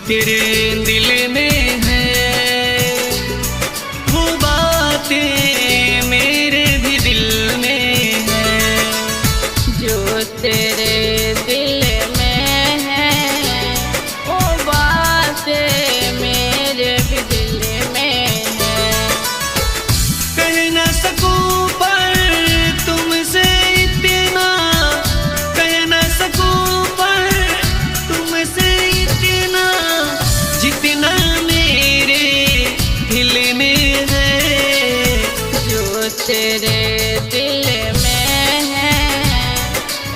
तेरे दिल में है वो बातें मेरे भी दिल में है। जो तेरे दिल में है वो बातें मेरे भी दिल में है। कह न सकूं पर तुमसे इतना, कह न सकूं पर तुमसे इतना, जितना मेरे दिल में है। जो तेरे दिल में है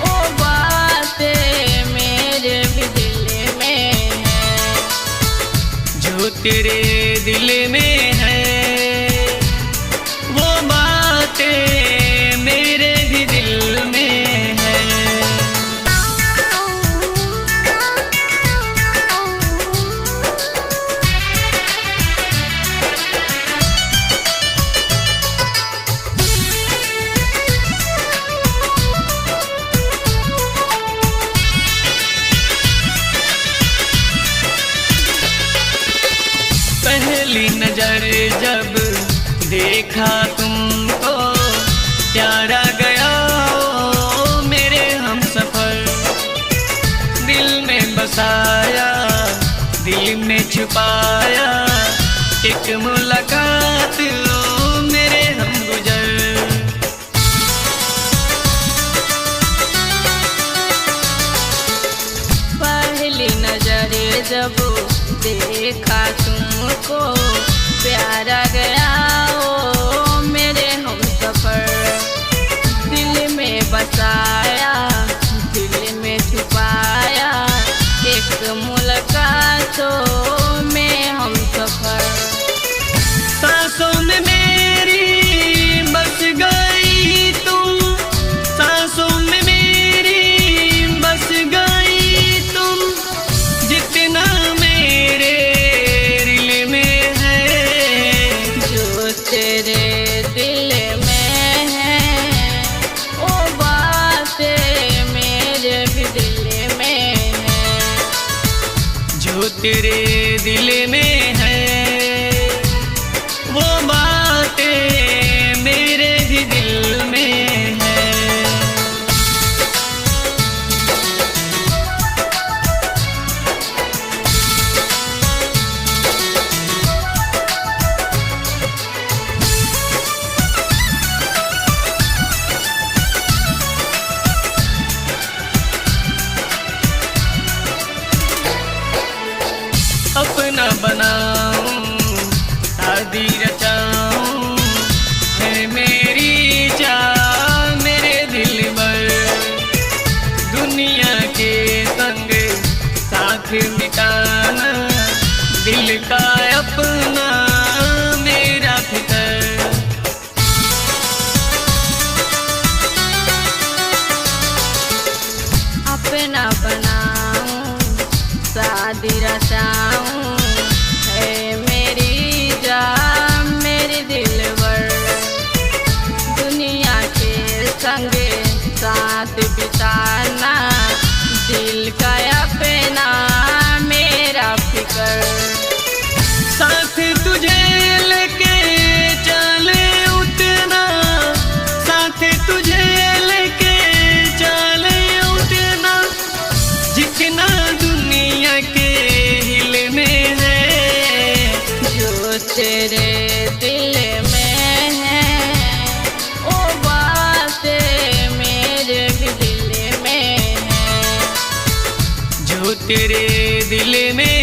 वो बातें मेरे भी दिल में है। जो तेरे दिल में है वो बातें मेरे भी दिल में है। पहली नजर जब देखा तुमको प्यारा गया ओ मेरे हमसफर। दिल में बसाया दिल में छुपाया एक मुलाकात ओ मेरे हम गुजर। पहली नजर जब देखा तुमको प्यारा गया ओ मेरे हमसफर। दिल में बसाया दिल में छुपाया एक मुलाकात ओ में हमसफर। सांसों में मेरी बस गई तुम, सांसों में मेरी बस गई तुम, जितना मेरे दिल में है। जो तेरे दिल में है वो बातें मेरे भी दिल में है। जो तेरे दिल में है वो बातें मेरे भी दिल में है। अपना बनाऊं शादी रचाऊं है मेरी चाह मेरे दिल भर। दुनिया के संग साथ मिटाना दिल का अपना मेरा फिकर। अपना बनाऊं शादी रचाऊं है मेरी जान मेरे दिलवर। दुनिया के संग साथ बिताना दिल का अपना मेरा फिकर। साथ तुझे लेके चले उठना, साथ तुझे लेके चले उठना, जितना दुनिया के हिल में है। जो तेरे दिल में है वो बातें मेरे भी दिल में है। जो तेरे दिल में